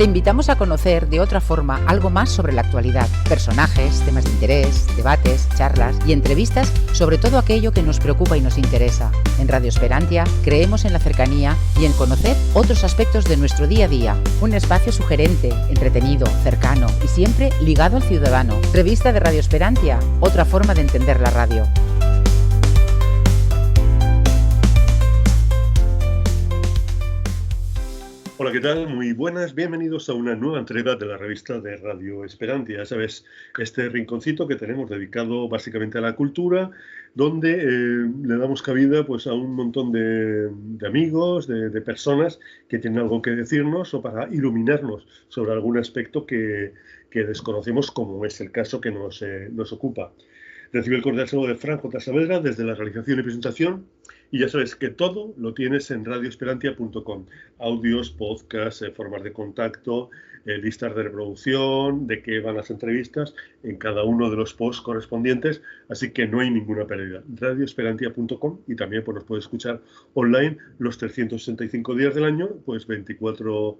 invitamos a conocer de otra forma algo más sobre la actualidad, personajes, temas de interés, debates, charlas y entrevistas sobre todo aquello que nos preocupa y nos interesa. En Radio Esperantia creemos en la cercanía y en conocer otros aspectos de nuestro día a día. Un espacio sugerente, entretenido, cercano y siempre ligado al ciudadano. Revista de Radio Esperantia, otra forma de entender la radio. Hola, ¿qué tal? Muy buenas, bienvenidos a una nueva entrega de la revista de Radio Esperantia. Ya sabes, este rinconcito que tenemos dedicado básicamente a la cultura, donde le damos cabida pues, a un montón de amigos, de personas que tienen algo que decirnos o para iluminarnos sobre algún aspecto que desconocemos, como es el caso que nos ocupa. Recibe el cordial saludo de Fran J. Saavedra desde la realización y presentación. Y ya sabes que todo lo tienes en radioesperantia.com. Audios, podcasts, formas de contacto, listas de reproducción, de qué van las entrevistas en cada uno de los posts correspondientes. Así que no hay ninguna pérdida. Radioesperantia.com y también pues, nos puedes escuchar online los 365 días del año, pues 24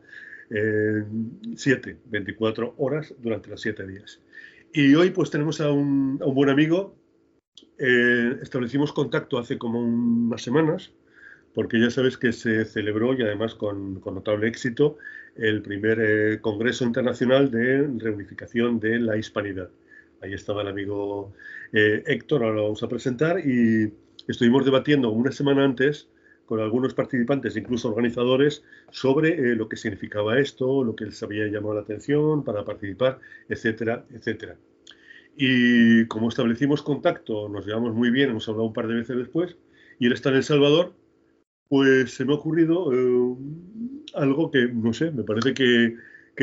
horas durante los 7 días. Y hoy pues tenemos a un buen amigo. Establecimos contacto hace como unas semanas, porque ya sabes que se celebró, y además con notable éxito, el primer Congreso Internacional de Reunificación de la Hispanidad. Ahí estaba el amigo Héctor, ahora lo vamos a presentar, y estuvimos debatiendo una semana antes con algunos participantes, incluso organizadores, sobre lo que significaba esto, lo que les había llamado la atención para participar, etcétera, etcétera. Y como establecimos contacto, nos llevamos muy bien, hemos hablado un par de veces después, y él está en El Salvador, pues se me ha ocurrido algo que, no sé, me parece que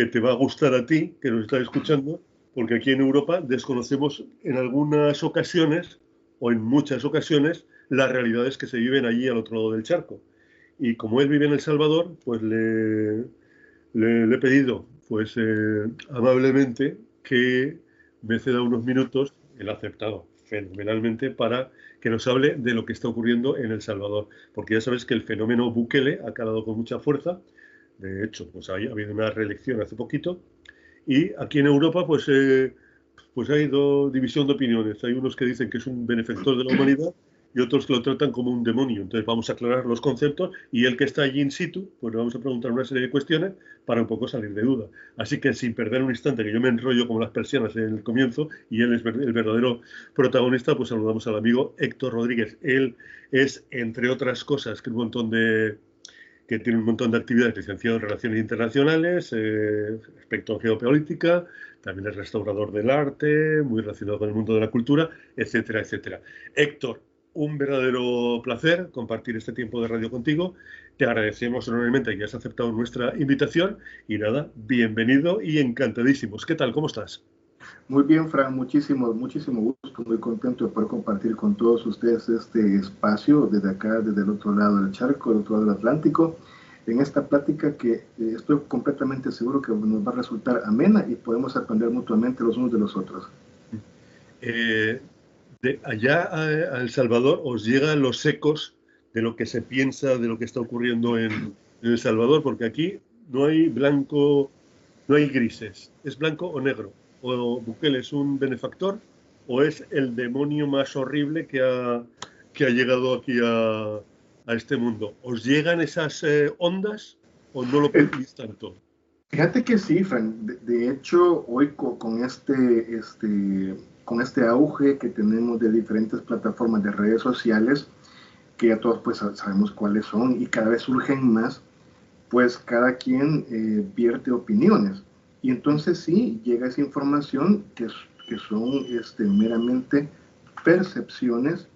te va a gustar a ti, que nos estás escuchando, porque aquí en Europa desconocemos en algunas ocasiones, o en muchas ocasiones, las realidades que se viven allí al otro lado del charco. Y como él vive en El Salvador, pues le he pedido, pues amablemente, que me ceda unos minutos, él ha aceptado fenomenalmente, para que nos hable de lo que está ocurriendo en El Salvador. Porque ya sabes que el fenómeno Bukele ha calado con mucha fuerza. De hecho, pues ha habido una reelección hace poquito. Y aquí en Europa, pues ha habido división de opiniones. Hay unos que dicen que es un benefactor de la humanidad y otros que lo tratan como un demonio. Entonces vamos a aclarar los conceptos y el que está allí in situ, pues le vamos a preguntar una serie de cuestiones para un poco salir de duda. Así que sin perder un instante, que yo me enrollo como las persianas en el comienzo y él es el verdadero protagonista, pues saludamos al amigo Héctor Rodríguez. Él es, entre otras cosas, que tiene un montón de actividades, licenciado en Relaciones Internacionales, experto en geopolítica, también es restaurador del arte, muy relacionado con el mundo de la cultura, etcétera, etcétera. Héctor, un verdadero placer compartir este tiempo de radio contigo. Te agradecemos enormemente que hayas aceptado nuestra invitación y nada, bienvenido y encantadísimos. ¿Qué tal? ¿Cómo estás? Muy bien, Fran, muchísimo gusto, muy contento de poder compartir con todos ustedes este espacio desde acá, desde el otro lado del charco, del otro lado del Atlántico, en esta plática que estoy completamente seguro que nos va a resultar amena y podemos aprender mutuamente los unos de los otros. De allá a El Salvador os llegan los ecos de lo que se piensa, de lo que está ocurriendo en El Salvador, porque aquí no hay blanco, no hay grises, es blanco o negro. O Bukele es un benefactor o es el demonio más horrible que ha llegado aquí a este mundo. ¿Os llegan esas ondas o no lo percibís tanto? Fíjate que sí, Frank. De hecho, hoy con este auge que tenemos de diferentes plataformas de redes sociales, que ya todos pues sabemos cuáles son y cada vez surgen más, pues cada quien vierte opiniones. Y entonces sí, llega esa información que son meramente percepciones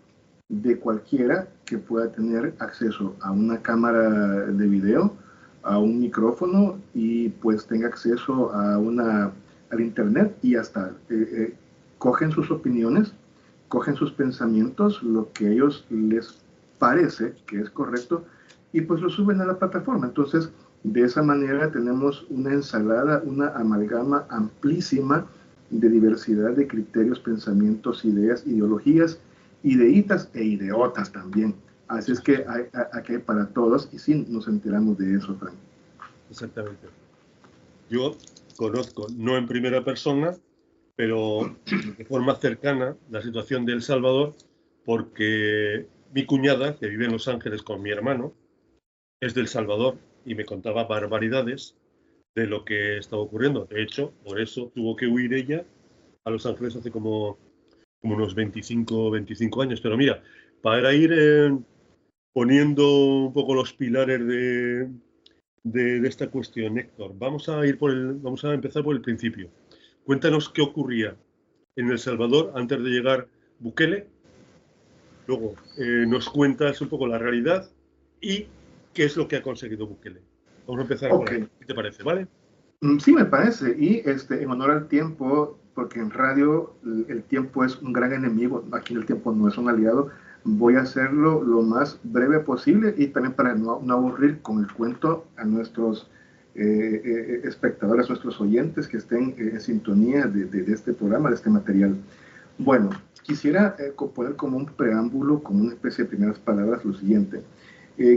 de cualquiera que pueda tener acceso a una cámara de video, a un micrófono y pues tenga acceso al internet y hasta cogen sus opiniones, cogen sus pensamientos, lo que a ellos les parece que es correcto y pues lo suben a la plataforma. Entonces, de esa manera tenemos una ensalada, una amalgama amplísima de diversidad de criterios, pensamientos, ideas, ideologías, ideitas e ideotas también. Así es que aquí hay para todos y sí nos enteramos de eso, Frank. Exactamente. yo conozco, no en primera persona, pero de forma cercana, la situación de El Salvador, porque mi cuñada, que vive en Los Ángeles con mi hermano, es de El Salvador y me contaba barbaridades de lo que estaba ocurriendo. De hecho, por eso tuvo que huir ella a Los Ángeles hace como unos 25 años. Pero mira, para ir poniendo un poco los pilares de esta cuestión, Héctor, vamos a empezar por el principio. Cuéntanos qué ocurría en El Salvador antes de llegar Bukele. Luego nos cuentas un poco la realidad y qué es lo que ha conseguido Bukele. Vamos a empezar por ahí. ¿Qué te parece? ¿Vale? Sí, me parece. Y en honor al tiempo, porque en radio el tiempo es un gran enemigo, aquí el tiempo no es un aliado, voy a hacerlo lo más breve posible y también para no aburrir con el cuento a nuestros espectadores, nuestros oyentes que estén en sintonía de este programa, de este material. Bueno, quisiera poner como un preámbulo, como una especie de primeras palabras, lo siguiente.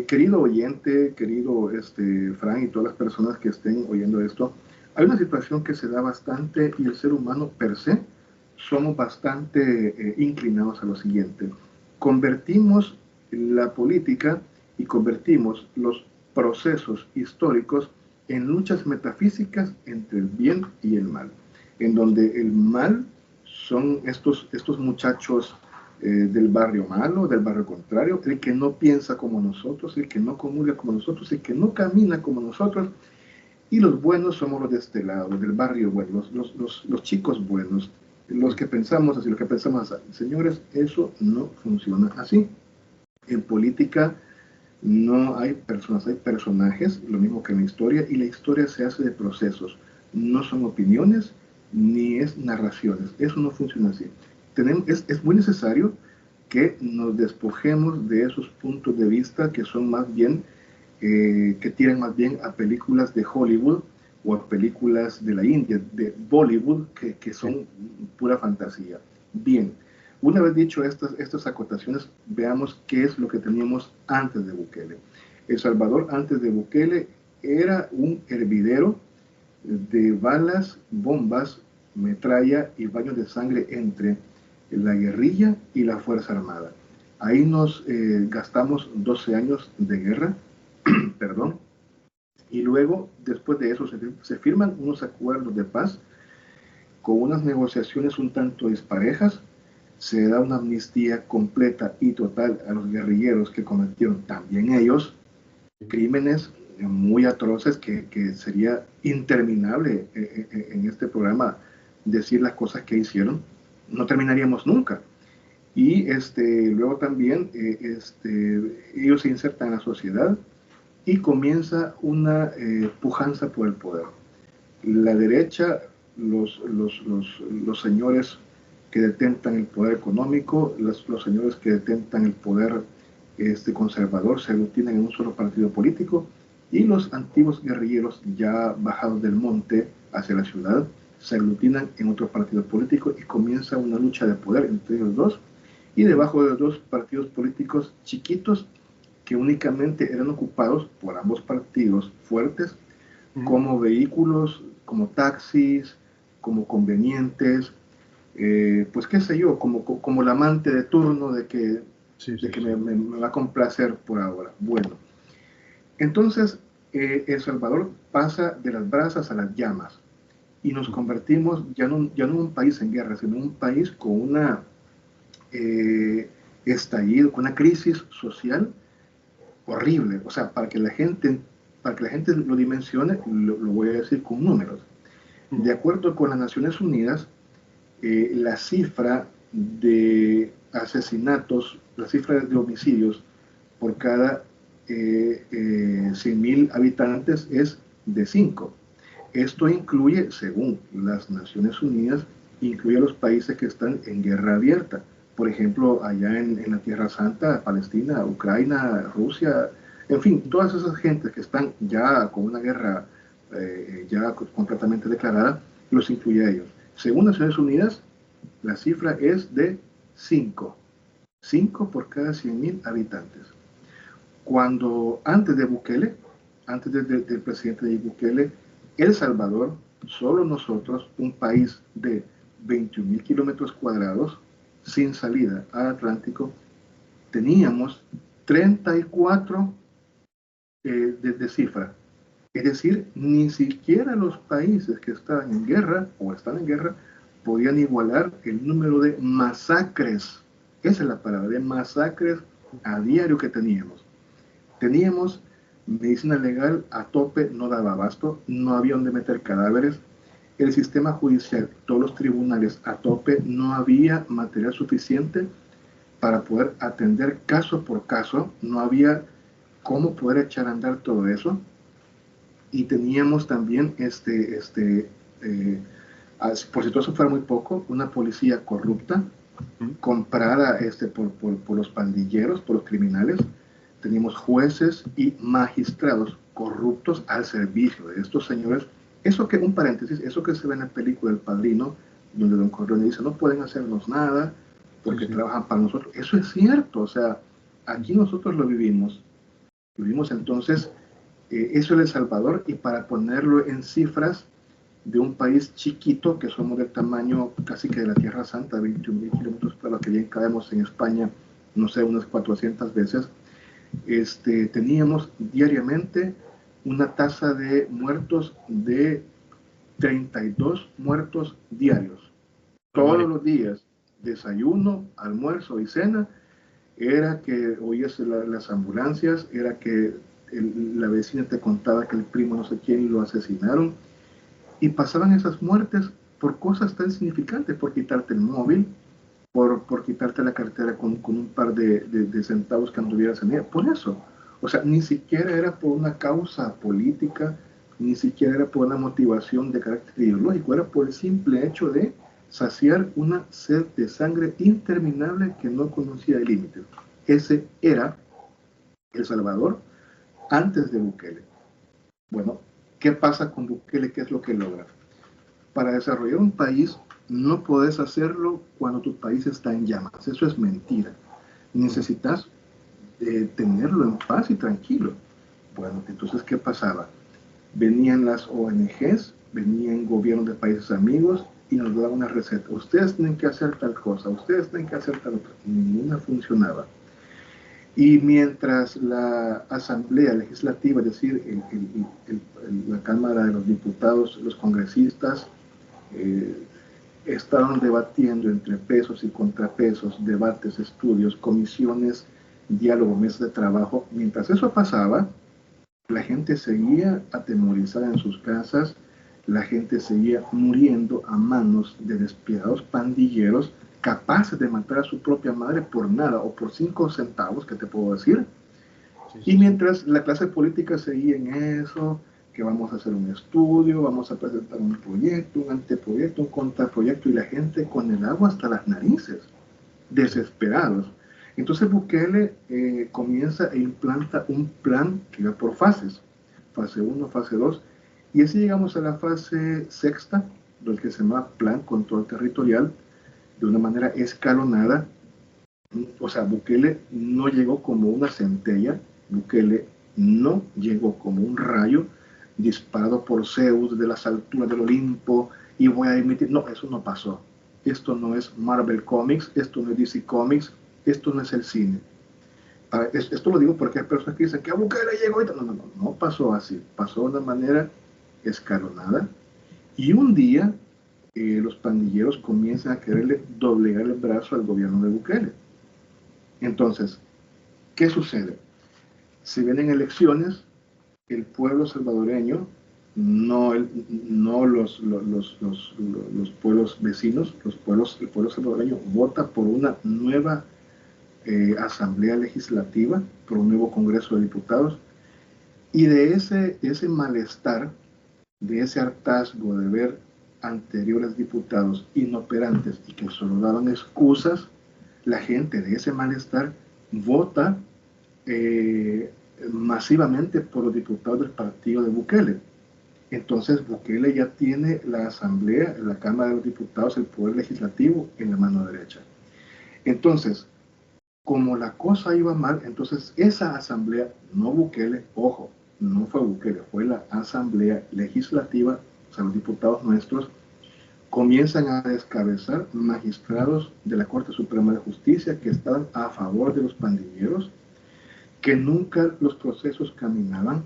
Querido oyente, querido Fran y todas las personas que estén oyendo esto, hay una situación que se da bastante y el ser humano per se somos bastante inclinados a lo siguiente. Convertimos la política y convertimos los procesos históricos en luchas metafísicas entre el bien y el mal, en donde el mal son estos muchachos del barrio malo, del barrio contrario, el que no piensa como nosotros, el que no comulga como nosotros, el que no camina como nosotros, y los buenos somos los de este lado, del barrio bueno, los chicos buenos, los que pensamos así, los que pensamos así. Señores, eso no funciona así. En política no hay personas, hay personajes, lo mismo que en la historia, y la historia se hace de procesos, no son opiniones, ni es narraciones, eso no funciona así. Es muy necesario que nos despojemos de esos puntos de vista que son más bien, que tiran más bien a películas de Hollywood o a películas de la India, de Bollywood, que son pura fantasía. Bien, una vez dicho estas acotaciones, veamos qué es lo que teníamos antes de Bukele. El Salvador antes de Bukele era un hervidero de balas, bombas, metralla y baños de sangre entre la guerrilla y la Fuerza Armada. Ahí nos gastamos 12 años de guerra, perdón, y luego, después de eso, se firman unos acuerdos de paz con unas negociaciones un tanto disparejas. Se da una amnistía completa y total a los guerrilleros que cometieron también ellos crímenes muy atroces que sería interminable en este programa decir las cosas que hicieron. No terminaríamos nunca. Y luego también ellos se insertan en la sociedad y comienza una pujanza por el poder. La derecha, los señores que detentan el poder económico, los señores que detentan el poder conservador se aglutinan en un solo partido político y los antiguos guerrilleros ya bajados del monte hacia la ciudad se aglutinan en otro partido político y comienza una lucha de poder entre ellos dos y debajo de los dos partidos políticos chiquitos que únicamente eran ocupados por ambos partidos fuertes como vehículos, como taxis, como convenientes, pues qué sé yo, como el amante de turno de que me va a complacer por ahora. Bueno, entonces El Salvador pasa de las brasas a las llamas y nos convertimos ya no en un país en guerra, sino en un país con una estallido, con una crisis social horrible. O sea, para que la gente lo dimensione, lo voy a decir con números. De acuerdo con las Naciones Unidas, la cifra de asesinatos, la cifra de homicidios por cada 100.000 habitantes es de 5. Esto incluye, según las Naciones Unidas, incluye a los países que están en guerra abierta. Por ejemplo, allá en la Tierra Santa, Palestina, Ucrania, Rusia, en fin, todas esas gentes que están ya con una guerra ya completamente declarada, los incluye a ellos. Según Naciones Unidas, la cifra es de 5. 5 por cada 100.000 habitantes. Cuando antes de Bukele, antes del presidente de Bukele, El Salvador, solo nosotros, un país de 21.000 kilómetros cuadrados, sin salida al Atlántico, teníamos 34 de cifra. Es decir, ni siquiera los países que estaban en guerra o están en guerra podían igualar el número de masacres. Esa es la palabra, de masacres a diario que teníamos. Teníamos medicina legal a tope, no daba abasto, no había donde meter cadáveres. El sistema judicial, todos los tribunales a tope, no había material suficiente para poder atender caso por caso, no había cómo poder echar a andar todo eso. Y teníamos también, por si todo eso fuera muy poco, una policía corrupta, comprada por los pandilleros, por los criminales. Teníamos jueces y magistrados corruptos al servicio de estos señores. Eso que, un paréntesis, eso que se ve en la película El Padrino, donde Don Corleone dice, no pueden hacernos nada porque trabajan para nosotros. Eso es cierto, o sea, aquí nosotros lo vivimos. Vivimos entonces, eso es El Salvador, y para ponerlo en cifras de un país chiquito, que somos del tamaño casi que de la Tierra Santa, 21.000 kilómetros, para lo que bien cabemos en España, no sé, unas 400 veces, teníamos diariamente una tasa de muertos de 32 muertos diarios. Todos los días, desayuno, almuerzo y cena, era que oías las ambulancias, era que la vecina te contaba que el primo no sé quién lo asesinaron, y pasaban esas muertes por cosas tan significantes, por quitarte el móvil, por quitarte la cartera con un par de centavos que anduvieras en ella, por eso. O sea, ni siquiera era por una causa política, ni siquiera era por una motivación de carácter ideológico, era por el simple hecho de saciar una sed de sangre interminable que no conocía de límites. Ese era El Salvador antes de Bukele. Bueno, ¿qué pasa con Bukele? ¿Qué es lo que logra? Para desarrollar un país no podés hacerlo cuando tu país está en llamas. Eso es mentira. Necesitas tenerlo en paz y tranquilo. Bueno, entonces, ¿qué pasaba? Venían las ONGs, venían gobiernos de países amigos y nos daban una receta. Ustedes tienen que hacer tal cosa, ustedes tienen que hacer tal otra. Ninguna funcionaba. Y mientras la Asamblea Legislativa, es decir, la Cámara de los Diputados, los congresistas, estaban debatiendo entre pesos y contrapesos, debates, estudios, comisiones, diálogo, mesas de trabajo. Mientras eso pasaba, la gente seguía atemorizada en sus casas, la gente seguía muriendo a manos de despiadados pandilleros capaces de matar a su propia madre por nada o por 5 centavos, ¿qué te puedo decir? Y mientras la clase política seguía en eso, que vamos a hacer un estudio, vamos a presentar un proyecto, un anteproyecto, un contraproyecto, y la gente con el agua hasta las narices, desesperados. Entonces Bukele comienza e implanta un plan que va por fases, fase 1, fase 2, y así llegamos a la fase sexta, del que se llama Plan Control Territorial, de una manera escalonada. O sea, Bukele no llegó como una centella, Bukele no llegó como un rayo disparado por Zeus de las alturas del Olimpo y voy a emitir. No, eso no pasó. Esto no es Marvel Comics, esto no es DC Comics, esto no es el cine. Esto lo digo porque hay personas que dicen que a Bukele llegó y no pasó así. Pasó de una manera escalonada y un día los pandilleros comienzan a quererle doblegar el brazo al gobierno de Bukele. Entonces, ¿qué sucede? Si vienen elecciones, el pueblo salvadoreño, no los pueblos vecinos, el pueblo salvadoreño vota por una nueva asamblea legislativa, por un nuevo Congreso de Diputados, y de ese malestar, de ese hartazgo de ver anteriores diputados inoperantes y que solo daban excusas, la gente de ese malestar vota masivamente por los diputados del partido de Bukele. Entonces Bukele ya tiene la asamblea, la Cámara de los Diputados, el poder legislativo en la mano derecha. Entonces, como la cosa iba mal, entonces esa asamblea, no Bukele, ojo, no fue Bukele, fue la Asamblea Legislativa, o sea, los diputados nuestros, comienzan a descabezar magistrados de la Corte Suprema de Justicia que estaban a favor de los pandilleros, que nunca los procesos caminaban,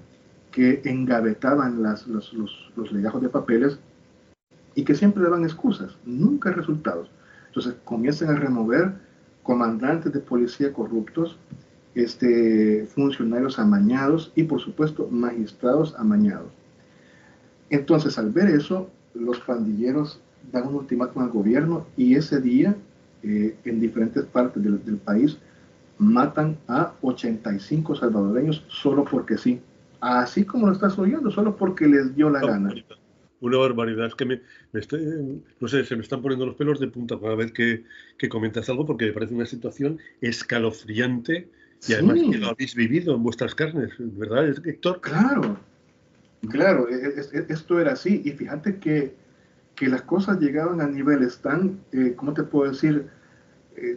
que engavetaban los legajos de papeles y que siempre daban excusas, nunca resultados. Entonces comienzan a remover comandantes de policía corruptos, funcionarios amañados y por supuesto magistrados amañados. Entonces al ver eso, los pandilleros dan un ultimátum al gobierno y ese día en diferentes partes del país matan a 85 salvadoreños solo porque sí, así como lo estás oyendo, solo porque les dio la gana. Una barbaridad, es que no sé, se me están poniendo los pelos de punta cada vez que comentas algo, porque me parece una situación escalofriante y Sí. además que lo habéis vivido en vuestras carnes, ¿verdad, Héctor? Claro, esto era así, y fíjate que las cosas llegaban a niveles tan, ¿cómo te puedo decir?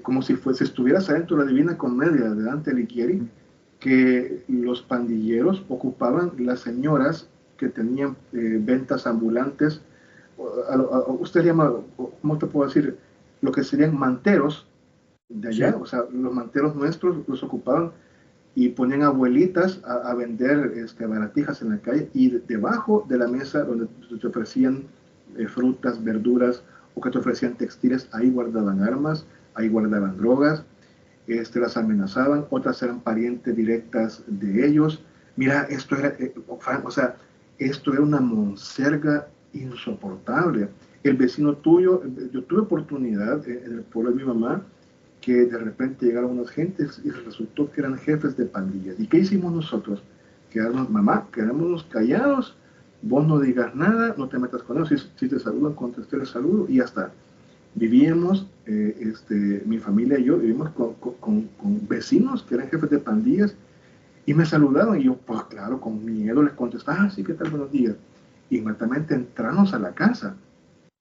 Como si estuvieras adentro de la Divina Comedia de Dante Alighieri, que los pandilleros ocupaban las señoras que tenían ventas ambulantes, usted llama, ¿cómo te puedo decir? Lo que serían manteros de allá, sí. O sea, los manteros nuestros los ocupaban y ponían abuelitas a vender baratijas en la calle, y debajo de la mesa donde te ofrecían frutas, verduras, o que te ofrecían textiles, ahí guardaban armas, ahí guardaban drogas, las amenazaban, otras eran parientes directas de ellos. Mira, esto era, o sea, esto era una monserga insoportable. El vecino tuyo, yo tuve oportunidad en el pueblo de mi mamá, que de repente llegaron unas gentes y resultó que eran jefes de pandillas. ¿Y qué hicimos nosotros? Quedarnos, mamá, quedémonos callados, vos no digas nada, no te metas con ellos, si te saludan, contesté el saludo y ya está. Vivíamos, mi familia y yo, vivimos con vecinos que eran jefes de pandillas y me saludaron y yo, pues claro, con miedo les contestaba, sí, ¿qué tal? Buenos días. Inmediatamente entramos a la casa.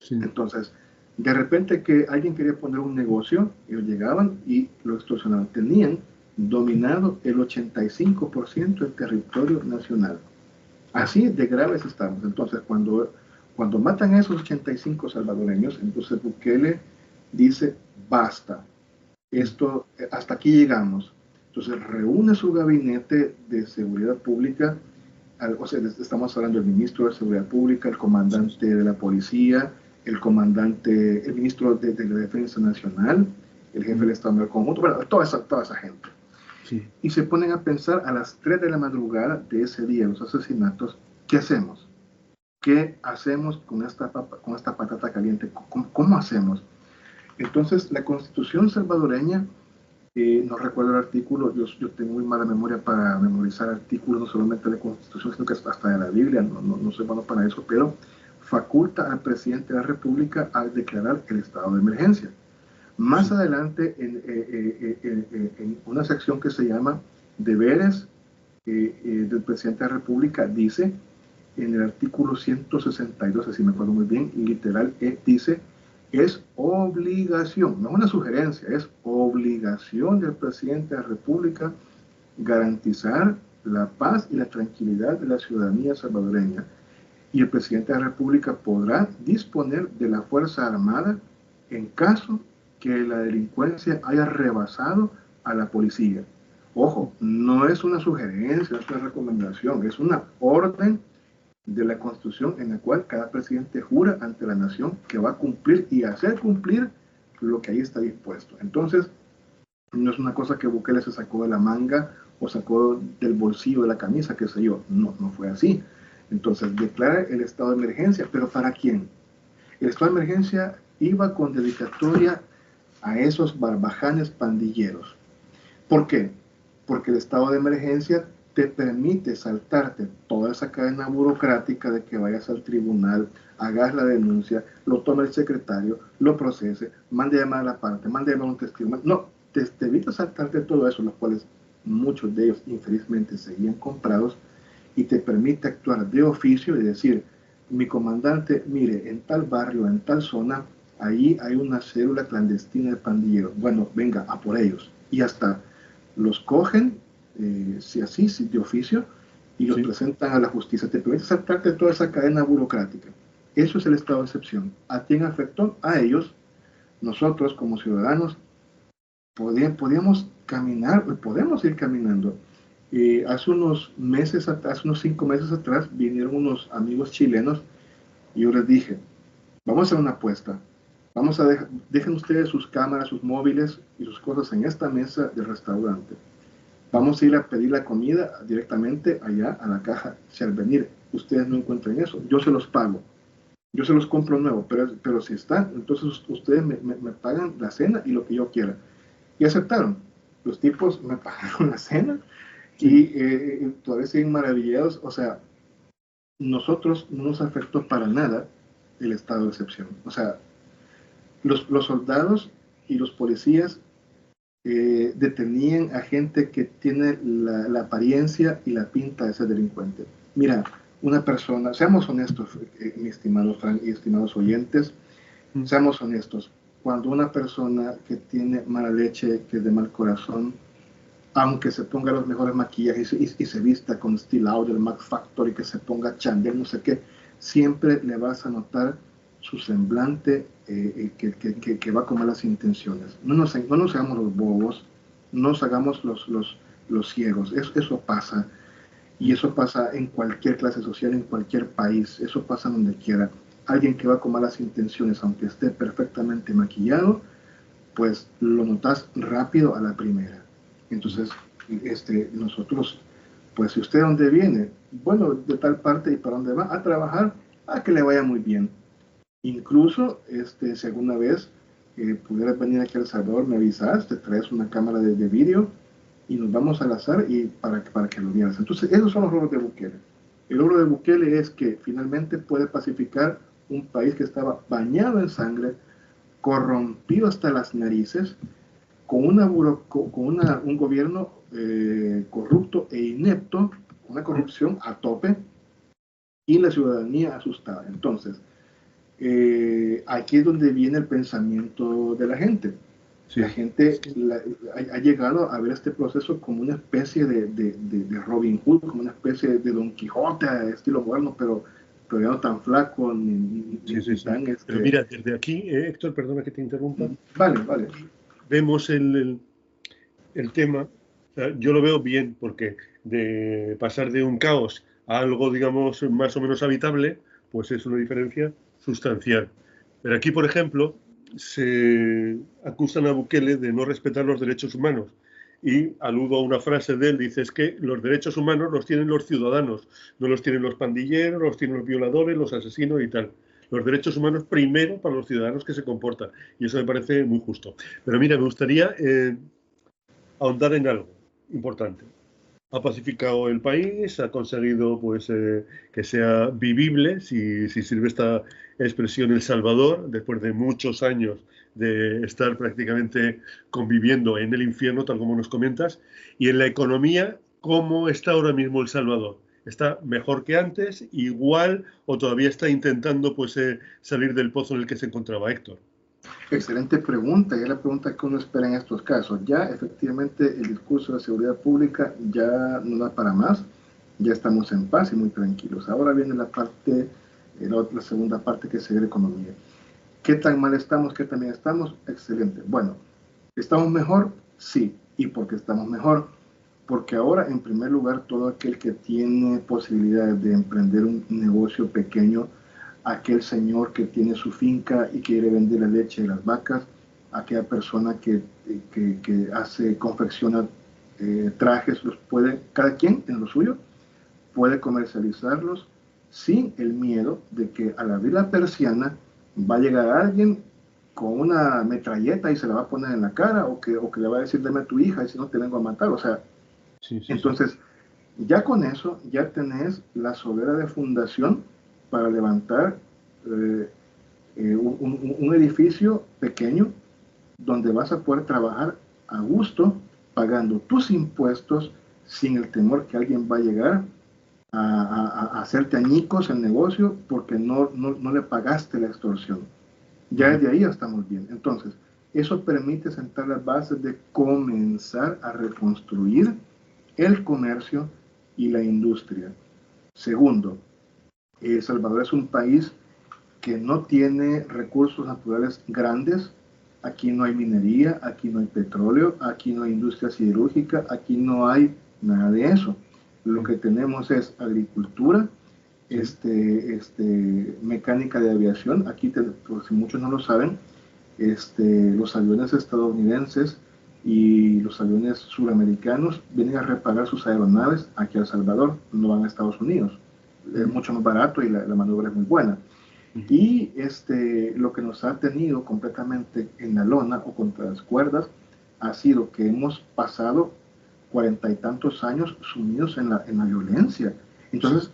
Sí. Entonces, de repente que alguien quería poner un negocio, ellos llegaban y lo extorsionaban. Tenían dominado el 85% del territorio nacional. Así de graves estamos. Entonces, cuando matan a esos 85 salvadoreños, entonces Bukele dice, basta, esto, hasta aquí llegamos. Entonces reúne su gabinete de seguridad pública, o sea, estamos hablando del ministro de seguridad pública, el comandante de la policía, el ministro de la defensa nacional, el jefe del Estado Mayor Conjunto, bueno, toda esa gente. Sí. Y se ponen a pensar a las 3 de la madrugada de ese día, los asesinatos, ¿qué hacemos? ¿Qué hacemos con esta patata caliente? ¿Cómo hacemos? Entonces, la Constitución salvadoreña, no recuerdo el artículo, yo tengo muy mala memoria para memorizar artículos, no solamente de la Constitución, sino que hasta de la Biblia, no soy bueno para eso, pero faculta al presidente de la República a declarar el estado de emergencia. Más adelante, en una sección que se llama Deberes del presidente de la República, dice, en el artículo 162, así me acuerdo muy bien, literal, dice, es obligación, no es una sugerencia, es obligación del presidente de la República garantizar la paz y la tranquilidad de la ciudadanía salvadoreña, y el presidente de la República podrá disponer de la Fuerza Armada en caso que la delincuencia haya rebasado a la policía. Ojo, no es una sugerencia, no es una recomendación, es una orden de la Constitución en la cual cada presidente jura ante la nación que va a cumplir y hacer cumplir lo que ahí está dispuesto. Entonces, no es una cosa que Bukele se sacó de la manga o sacó del bolsillo de la camisa, qué sé yo. No fue así. Entonces, declara el estado de emergencia, ¿pero para quién? El estado de emergencia iba con dedicatoria a esos barbajanes pandilleros. ¿Por qué? Porque el estado de emergencia te permite saltarte toda esa cadena burocrática de que vayas al tribunal, hagas la denuncia, lo tome el secretario, lo procese, mande a llamar a la parte, mande a llamar a un testigo. No, te evita saltarte todo eso, los cuales muchos de ellos infelizmente seguían comprados, y te permite actuar de oficio y decir, mi comandante, mire, en tal barrio, en tal zona, ahí hay una célula clandestina de pandilleros. Bueno, venga, a por ellos. Y hasta los cogen, si de oficio, y los Sí. presentan a la justicia. Te permite saltarte toda esa cadena burocrática. Eso es el estado de excepción. ¿A quién afectó? A ellos. Nosotros como ciudadanos podíamos caminar, podemos ir caminando. Hace unos meses, hace unos 5 meses atrás, vinieron unos amigos chilenos y yo les dije, vamos a hacer una apuesta. Vamos a dejen ustedes sus cámaras, sus móviles y sus cosas en esta mesa del restaurante. Vamos a ir a pedir la comida directamente allá a la caja. Si al venir ustedes no encuentran eso, yo se los pago. Yo se los compro nuevo, pero si están, entonces ustedes me pagan la cena y lo que yo quiera. Y aceptaron. Los tipos me pagaron la cena y todavía siguen maravillados. O sea, nosotros no nos afectó para nada el estado de excepción. O sea, los soldados y los policías detenían a gente que tiene la apariencia y la pinta de ser delincuente. Mira, una persona, seamos honestos, mi estimado Frank y estimados oyentes, seamos honestos. Cuando una persona que tiene mala leche, que es de mal corazón, aunque se ponga los mejores maquillajes y se vista con Steel Lauder, Mac Factory, que se ponga Chandel, no sé qué, siempre le vas a notar su semblante que va con malas intenciones. No nos hagamos los bobos, no nos hagamos los ciegos. Eso pasa. Y eso pasa en cualquier clase social, en cualquier país. Eso pasa donde quiera. Alguien que va con malas intenciones, aunque esté perfectamente maquillado, pues lo notas rápido a la primera. Entonces, nosotros, pues si usted de dónde viene, bueno, de tal parte, y para dónde va a trabajar, a que le vaya muy bien. Incluso, si alguna vez pudieras venir aquí a El Salvador, me avisas, te traes una cámara de vídeo y nos vamos al azar y para que lo vieras. Entonces, esos son los logros de Bukele. El logro de Bukele es que finalmente puede pacificar un país que estaba bañado en sangre, corrompido hasta las narices, con un gobierno corrupto e inepto, una corrupción a tope y la ciudadanía asustada. Entonces, aquí es donde viene el pensamiento de la gente. Sí. La gente ha llegado a ver este proceso como una especie de Robin Hood, como una especie de Don Quijote, estilo moderno, pero ya no tan flaco ni tan... Pero mira, desde aquí, Héctor, perdona que te interrumpa. Vale. Vemos el tema, o sea, yo lo veo bien, porque de pasar de un caos a algo, digamos, más o menos habitable, pues es una diferencia sustancial. Pero aquí, por ejemplo, se acusan a Bukele de no respetar los derechos humanos. Y aludo a una frase de él, dice, es que los derechos humanos los tienen los ciudadanos, no los tienen los pandilleros, los tienen los violadores, los asesinos y tal. Los derechos humanos primero para los ciudadanos que se comportan. Y eso me parece muy justo. Pero mira, me gustaría ahondar en algo importante. Ha pacificado el país, ha conseguido pues, que sea vivible, si sirve esta expresión, El Salvador, después de muchos años de estar prácticamente conviviendo en el infierno, tal como nos comentas. Y en la economía, ¿cómo está ahora mismo El Salvador? ¿Está mejor que antes, igual, o todavía está intentando pues, salir del pozo en el que se encontraba Héctor? Excelente pregunta, y es la pregunta que uno espera en estos casos. Ya efectivamente el discurso de seguridad pública ya no da para más, ya estamos en paz y muy tranquilos. Ahora viene la segunda parte, que es la economía. ¿Qué tan mal estamos? ¿Qué tan bien estamos? Excelente. Bueno, ¿estamos mejor? Sí. ¿Y por qué estamos mejor? Porque ahora, en primer lugar, todo aquel que tiene posibilidades de emprender un negocio pequeño, aquel señor que tiene su finca y quiere vender la leche de las vacas, aquella persona que confecciona trajes, los puede, cada quien en lo suyo, puede comercializarlos sin el miedo de que al abrir la persiana va a llegar alguien con una metralleta y se la va a poner en la cara, o que le va a decir, dame a tu hija y si no te vengo a matar. O sea, entonces, ya con eso, ya tenés la solera de fundación para levantar un edificio pequeño donde vas a poder trabajar a gusto, pagando tus impuestos, sin el temor que alguien va a llegar a hacerte añicos el negocio porque no le pagaste la extorsión. Ya desde ahí ya estamos bien. Entonces, eso permite sentar las bases de comenzar a reconstruir el comercio y la industria. Segundo, El Salvador es un país que no tiene recursos naturales grandes. Aquí no hay minería, aquí no hay petróleo, aquí no hay industria siderúrgica, aquí no hay nada de eso. Lo que tenemos es agricultura, mecánica de aviación. Aquí, por si muchos no lo saben, los aviones estadounidenses y los aviones suramericanos vienen a reparar sus aeronaves aquí a El Salvador, no van a Estados Unidos. Es mucho más barato y la maniobra es muy buena. Y lo que nos ha tenido completamente en la lona o contra las cuerdas ha sido que hemos pasado 40 y tantos años sumidos en la violencia. Entonces,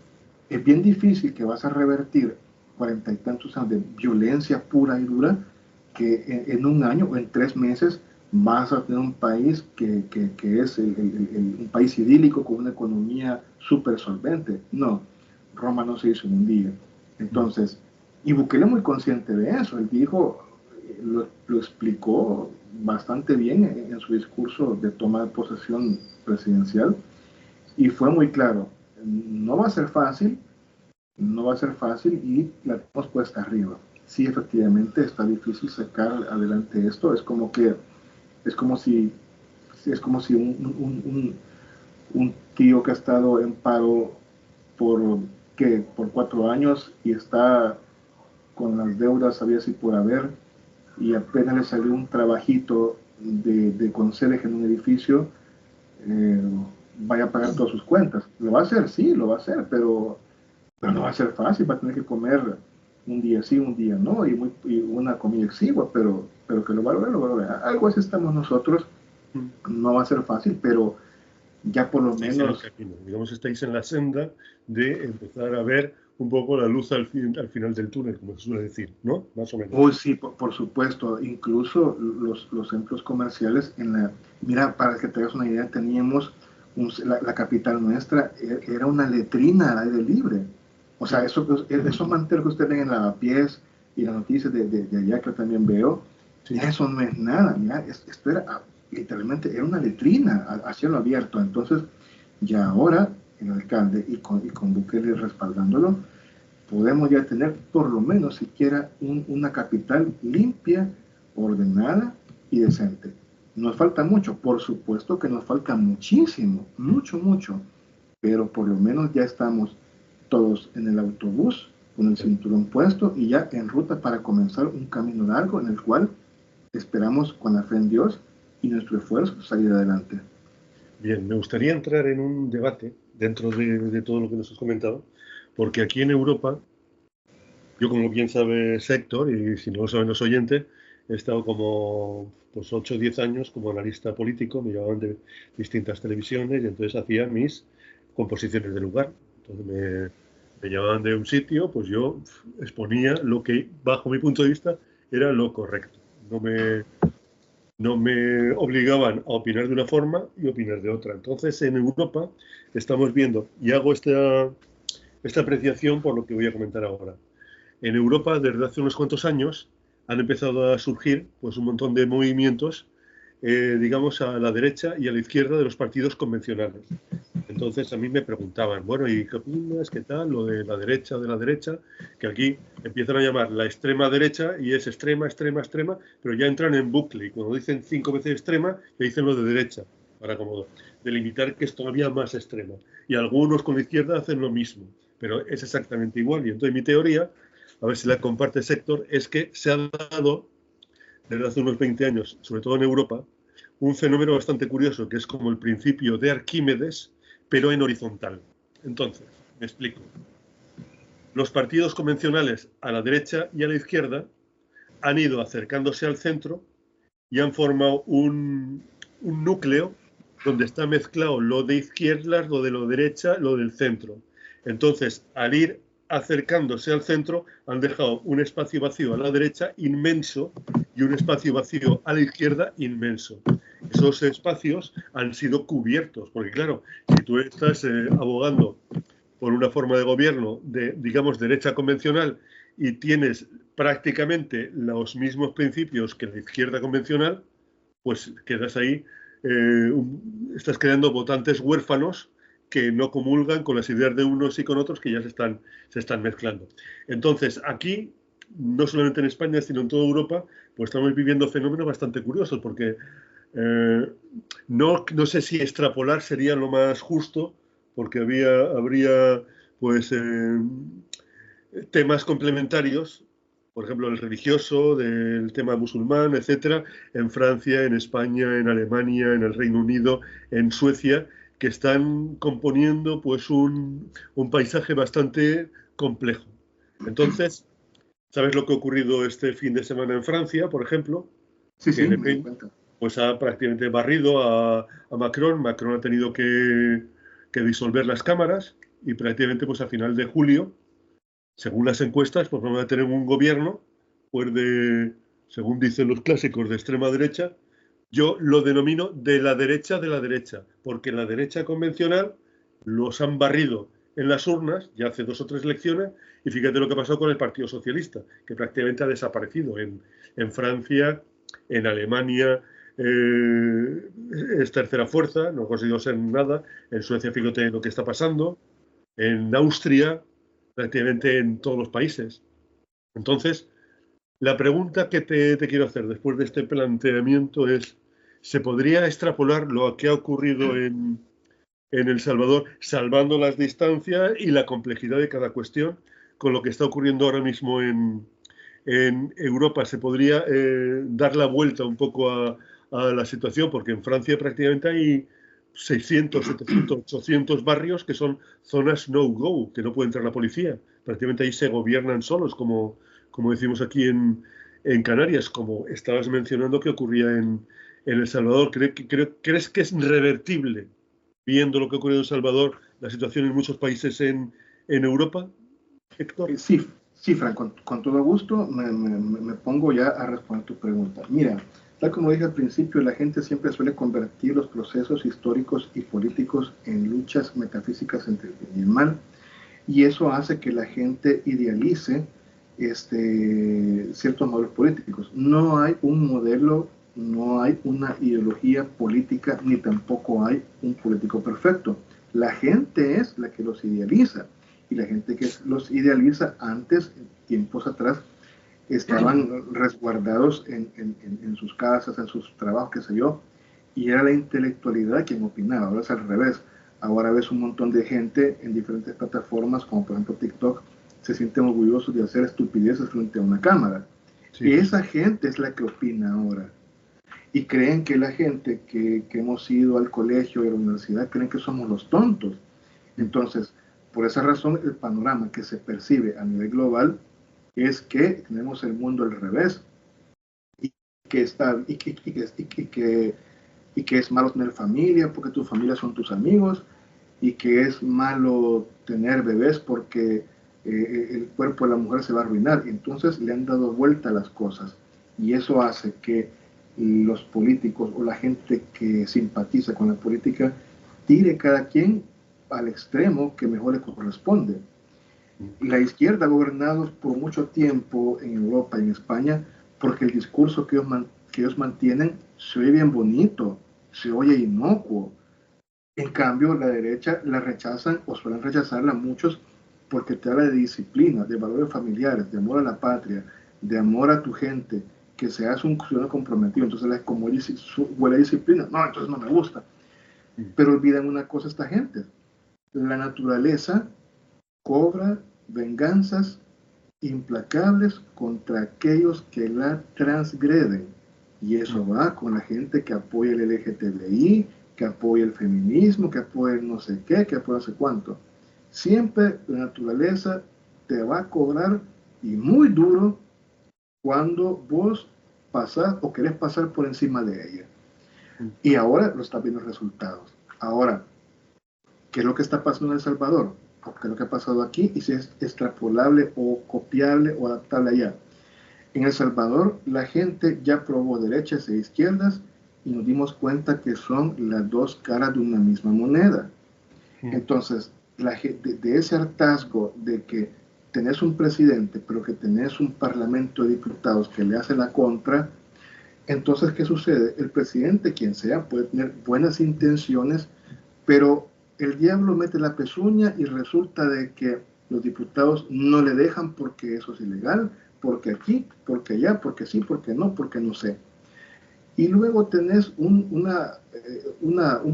es bien difícil que vas a revertir 40 y tantos años de violencia pura y dura, que en un año o en 3 meses vas a tener un país que es un país idílico con una economía súper solvente. No, Roma no se hizo en un día. Entonces, y Bukele muy consciente de eso. Él dijo, lo explicó bastante bien en su discurso de toma de posesión presidencial, y fue muy claro: no va a ser fácil, no va a ser fácil, y la tenemos puesta arriba. Sí, efectivamente está difícil sacar adelante esto. Es como si un tío que ha estado en paro por 4 años y está con las deudas había así por haber, y apenas le salió un trabajito de conserje en un edificio, vaya a pagar todas sus cuentas. Lo va a hacer, sí, lo va a hacer, pero no va a ser fácil. Va a tener que comer un día sí, un día no, y una comida exigua, pero que lo va a lograr, lo va a lograr. Algo así estamos nosotros. No va a ser fácil, pero ya por lo menos... Digamos, estáis en la senda de empezar a ver un poco la luz al final del túnel, como se suele decir, ¿no? Más o menos. Oh, sí, por supuesto. Incluso los centros comerciales, mira, para que te hagas una idea, teníamos la capital nuestra, era una letrina al aire libre. O sea, esos manteles que ustedes ven en Lavapiés y las noticias de allá que también veo, eso no es nada. Mira, esto era, literalmente, era una letrina a cielo abierto. Entonces, ya ahora, el alcalde y con Bukele respaldándolo, podemos ya tener por lo menos siquiera una capital limpia, ordenada y decente. Nos falta mucho, por supuesto que nos falta muchísimo, mucho, pero por lo menos ya estamos todos en el autobús, con el cinturón puesto y ya en ruta para comenzar un camino largo en el cual esperamos, con la fe en Dios y nuestro esfuerzo, salir adelante. Bien, me gustaría entrar en un debate dentro de todo lo que nos has comentado, porque aquí en Europa, yo, como bien sabe Héctor, y si no lo saben los oyentes, he estado como 8 o 10 años como analista político. Me llevaban de distintas televisiones y entonces hacía mis composiciones de lugar. Entonces me llamaban de un sitio, pues yo exponía lo que, bajo mi punto de vista, era lo correcto. No me obligaban a opinar de una forma y opinar de otra. Entonces, en Europa estamos viendo, y hago esta apreciación por lo que voy a comentar ahora. En Europa, desde hace unos cuantos años, han empezado a surgir pues un montón de movimientos, digamos, a la derecha y a la izquierda de los partidos convencionales. Entonces a mí me preguntaban, bueno, ¿y qué opinas? ¿Qué tal? Lo de la derecha, que aquí empiezan a llamar la extrema derecha y es extrema, pero ya entran en bucle y cuando dicen 5 veces extrema, ya dicen lo de derecha, para como delimitar que es todavía más extrema. Y algunos con la izquierda hacen lo mismo, pero es exactamente igual. Y entonces mi teoría, a ver si la comparte Héctor, es que se ha dado desde hace unos 20 años, sobre todo en Europa, un fenómeno bastante curioso, que es como el principio de Arquímedes, pero en horizontal. Entonces, me explico. Los partidos convencionales a la derecha y a la izquierda han ido acercándose al centro y han formado un núcleo donde está mezclado lo de izquierdas, lo de la derecha, lo del centro. Entonces, al ir acercándose al centro, han dejado un espacio vacío a la derecha inmenso y un espacio vacío a la izquierda inmenso. Esos espacios han sido cubiertos, porque claro, si tú estás abogando por una forma de gobierno de, digamos, derecha convencional y tienes prácticamente los mismos principios que la izquierda convencional, pues quedas ahí, estás creando votantes huérfanos que no comulgan con las ideas de unos y con otros que ya se están mezclando. Entonces, aquí, no solamente en España, sino en toda Europa, pues estamos viviendo fenómenos bastante curiosos, porque no sé si extrapolar sería lo más justo, porque habría pues temas complementarios, por ejemplo, el religioso, del tema musulmán, etcétera, en Francia, en España, en Alemania, en el Reino Unido, en Suecia, que están componiendo pues un paisaje bastante complejo. Entonces, ¿sabes lo que ha ocurrido este fin de semana en Francia, por ejemplo? Sí, Que sí, Le me di Pen cuenta. pues ha prácticamente barrido a Macron. Macron ha tenido que disolver las cámaras y prácticamente pues a final de julio, según las encuestas, pues vamos a tener un gobierno pues según dicen los clásicos, de extrema derecha. Yo lo denomino de la derecha, porque la derecha convencional los han barrido en las urnas ya hace 2 o 3 elecciones, y fíjate lo que pasó con el Partido Socialista, que prácticamente ha desaparecido en Francia, en Alemania, es tercera fuerza, no ha conseguido ser nada. En Suecia, fíjate lo que está pasando. En Austria, prácticamente en todos los países. Entonces, la pregunta que te quiero hacer después de este planteamiento es, ¿se podría extrapolar lo que ha ocurrido en El Salvador, salvando las distancias y la complejidad de cada cuestión, con lo que está ocurriendo ahora mismo en Europa? ¿Se podría dar la vuelta un poco a la situación? Porque en Francia prácticamente hay 600, 700, 800 barrios que son zonas no-go, que no puede entrar la policía. Prácticamente ahí se gobiernan solos, como decimos aquí en Canarias, como estabas mencionando que ocurría en El Salvador. ¿Crees que es revertible, viendo lo que ocurrió en El Salvador, la situación en muchos países en Europa, Héctor? Sí, sí, Frank, con todo gusto me pongo ya a responder tu pregunta. Mira, tal como dije al principio, la gente siempre suele convertir los procesos históricos y políticos en luchas metafísicas entre el bien y el mal, y eso hace que la gente idealice ciertos modelos políticos. No hay un modelo, no hay una ideología política, ni tampoco hay un político perfecto. La gente es la que los idealiza, y la gente que los idealiza antes, tiempos atrás, estaban resguardados en sus casas, en sus trabajos, qué sé yo, y era la intelectualidad quien opinaba. Ahora es al revés. Ahora ves un montón de gente en diferentes plataformas, como por ejemplo TikTok, se sienten orgullosos de hacer estupideces frente a una cámara. Sí. Esa gente es la que opina ahora. Y creen que la gente que hemos ido al colegio y a la universidad, creen que somos los tontos. Entonces, por esa razón, el panorama que se percibe a nivel global es que tenemos el mundo al revés, y que es malo tener familia porque tu familia son tus amigos, y que es malo tener bebés porque el cuerpo de la mujer se va a arruinar. Entonces le han dado vuelta a las cosas, y eso hace que los políticos o la gente que simpatiza con la política tire cada quien al extremo que mejor le corresponde. La izquierda ha gobernado por mucho tiempo en Europa y en España porque el discurso que ellos mantienen se oye bien bonito, se oye inocuo. En cambio, la derecha la rechazan, o suelen rechazarla muchos, porque te habla de disciplina, de valores familiares, de amor a la patria, de amor a tu gente, que seas un ciudadano comprometido. Entonces, como huele a disciplina, no, entonces no me gusta. Pero olvidan una cosa esta gente: la naturaleza cobra venganzas implacables contra aquellos que la transgreden. Y eso va con la gente que apoya el LGTBI, que apoya el feminismo, que apoya el no sé qué, que apoya no sé cuánto. Siempre la naturaleza te va a cobrar, y muy duro, cuando vos pasás o querés pasar por encima de ella. Y ahora lo estás viendo los resultados. Ahora, ¿qué es lo que está pasando en El Salvador? ¿Qué es lo que ha pasado aquí? Y si es extrapolable o copiable o adaptable allá. En El Salvador, la gente ya probó derechas e izquierdas, y nos dimos cuenta que son las dos caras de una misma moneda. Entonces, de ese hartazgo de que tenés un presidente, pero que tenés un parlamento de diputados que le hace la contra, entonces, ¿qué sucede? El presidente, quien sea, puede tener buenas intenciones, pero el diablo mete la pezuña y resulta de que los diputados no le dejan porque eso es ilegal, porque aquí, porque allá, porque sí, porque no sé. Y luego tenés un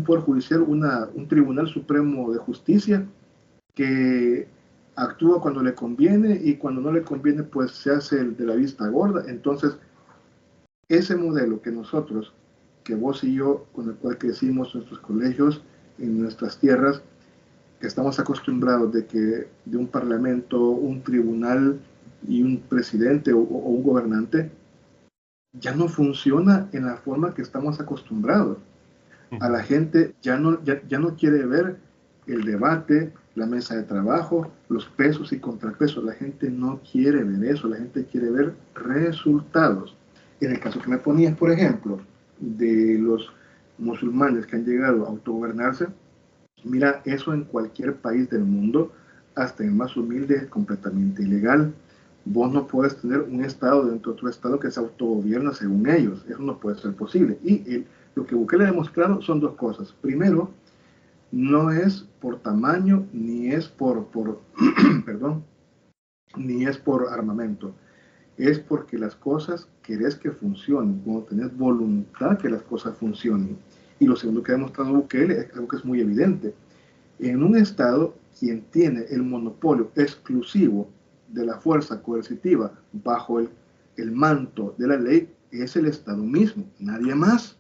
Poder Judicial, un Tribunal Supremo de Justicia que actúa cuando le conviene y cuando no le conviene pues se hace el de la vista gorda. Entonces, ese modelo que nosotros, que vos y yo, con el cual crecimos en nuestros colegios, en nuestras tierras, que estamos acostumbrados de que de un parlamento, un tribunal y un presidente o un gobernante, ya no funciona en la forma que estamos acostumbrados. A la gente ya no quiere ver el debate, la mesa de trabajo, los pesos y contrapesos. La gente no quiere ver eso, la gente quiere ver resultados. En el caso que me ponías, por ejemplo, de los musulmanes que han llegado a autogobernarse, mira, eso en cualquier país del mundo, hasta en el más humilde, es completamente ilegal. Vos no puedes tener un estado dentro de otro estado que se autogobierna según ellos. Eso no puede ser posible. Y lo que Bukele ha demostrado son dos cosas. Primero, no es por tamaño, ni es por perdón, ni es por armamento. Es porque las cosas querés que funcionen, cuando tenés voluntad que las cosas funcionen. Y lo segundo que ha demostrado Bukele es algo que es muy evidente. En un estado, quien tiene el monopolio exclusivo de la fuerza coercitiva bajo el manto de la ley es el Estado mismo, nadie más.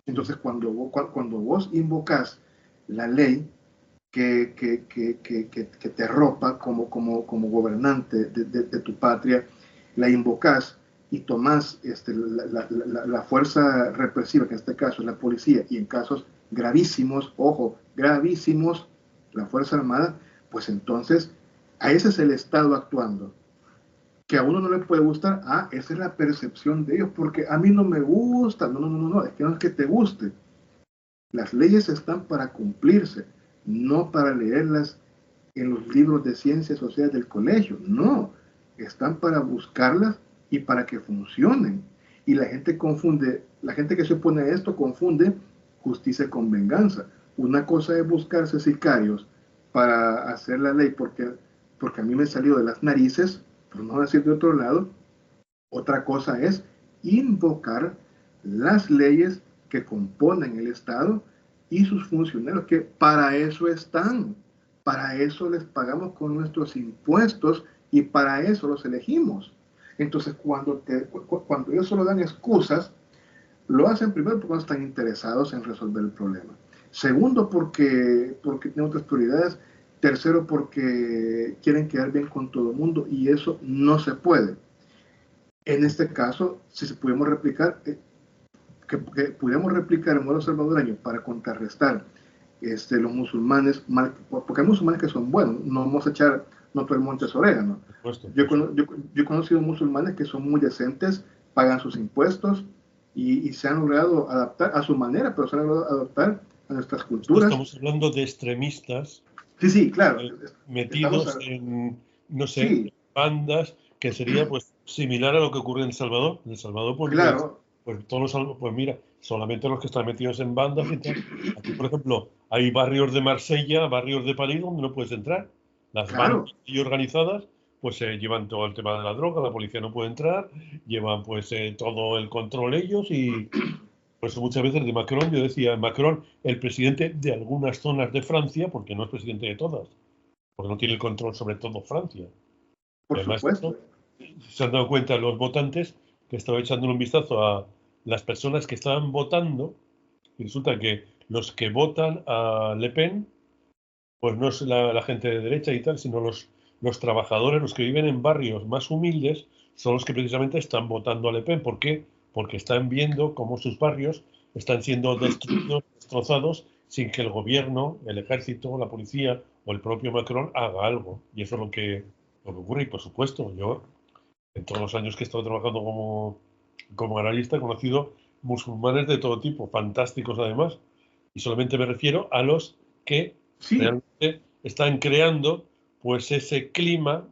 Entonces, cuando vos invocás la ley que te arropa como gobernante de tu patria, la invocás y tomás la fuerza represiva, que en este caso es la policía, y en casos gravísimos, ojo, gravísimos, la Fuerza Armada, pues entonces a ese es el Estado actuando. Que a uno no le puede gustar, esa es la percepción de ellos, porque a mí no me gusta, no, es que no es que te guste. Las leyes están para cumplirse, no para leerlas en los libros de ciencias sociales del colegio, no, están para buscarlas y para que funcionen. Y la gente confunde, la gente que se opone a esto confunde justicia con venganza. Una cosa es buscarse sicarios para hacer la ley porque a mí me salió de las narices, por no decir de otro lado. Otra cosa es invocar las leyes que componen el Estado y sus funcionarios, que para eso están, para eso les pagamos con nuestros impuestos y para eso los elegimos. Entonces, cuando ellos solo dan excusas, lo hacen primero porque no están interesados en resolver el problema. Segundo, porque tienen otras prioridades. Tercero, porque quieren quedar bien con todo el mundo y eso no se puede. En este caso, si pudiéramos replicar, que pudiéramos replicar el modelo salvadoreño para contrarrestar los musulmanes, porque hay musulmanes que son buenos, no vamos a echar no todo el monte es orégano. Yo he conocido musulmanes que son muy decentes, pagan sus impuestos y se han logrado adaptar a su manera, pero se han logrado adaptar a nuestras culturas. Estamos hablando de extremistas. Sí, claro. Metidos en, no sé, sí, bandas, que sería pues similar a lo que ocurre en El Salvador. En El Salvador, pues, claro. Pues todos los, pues mira, solamente los que están metidos en bandas y tal. Aquí, por ejemplo, hay barrios de Marsella, barrios de París donde no puedes entrar. Las bandas y organizadas, pues llevan todo el tema de la droga, la policía no puede entrar, llevan pues todo el control ellos y por eso muchas veces de Macron, yo decía, Macron, el presidente de algunas zonas de Francia, porque no es presidente de todas, porque no tiene el control sobre todo Francia. Por además, supuesto. Se han dado cuenta los votantes que estaban echando un vistazo a las personas que estaban votando y resulta que los que votan a Le Pen, pues no es la gente de derecha y tal, sino los trabajadores, los que viven en barrios más humildes, son los que precisamente están votando a Le Pen. ¿Por qué? Porque están viendo cómo sus barrios están siendo destruidos, destrozados, sin que el gobierno, el ejército, la policía o el propio Macron haga algo. Y eso es lo que ocurre. Y por supuesto, yo, en todos los años que he estado trabajando como analista, he conocido musulmanes de todo tipo, fantásticos además. Y solamente me refiero a los que realmente están creando pues ese clima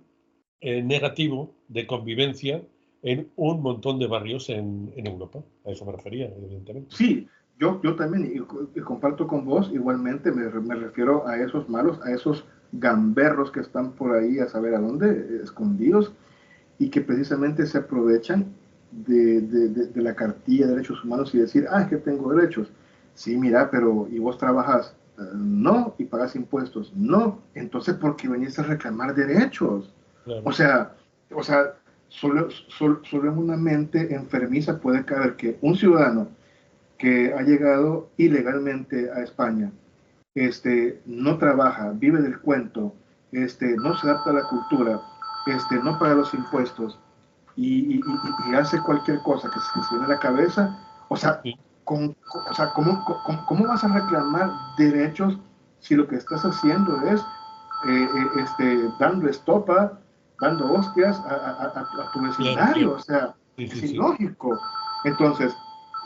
negativo de convivencia en un montón de barrios en Europa. A eso me refería, evidentemente. Sí, yo también, y comparto con vos, igualmente me refiero a esos malos, a esos gamberros que están por ahí a saber a dónde, escondidos, y que precisamente se aprovechan de la cartilla de derechos humanos y decir, es que tengo derechos. Sí, mira, pero ¿y vos trabajas? No, y pagas impuestos. No, entonces ¿por qué venís a reclamar derechos? Claro. O sea, solo en una mente enfermiza puede caber que un ciudadano que ha llegado ilegalmente a España, no trabaja, vive del cuento, no se adapta a la cultura, no paga los impuestos y hace cualquier cosa que se viene a la cabeza, o sea, Sí. ¿cómo vas a reclamar derechos si lo que estás haciendo es dando estopa, dando hostias a tu vecindario? Claro. O sea, Sí, es sí, sí. ilógico. Entonces,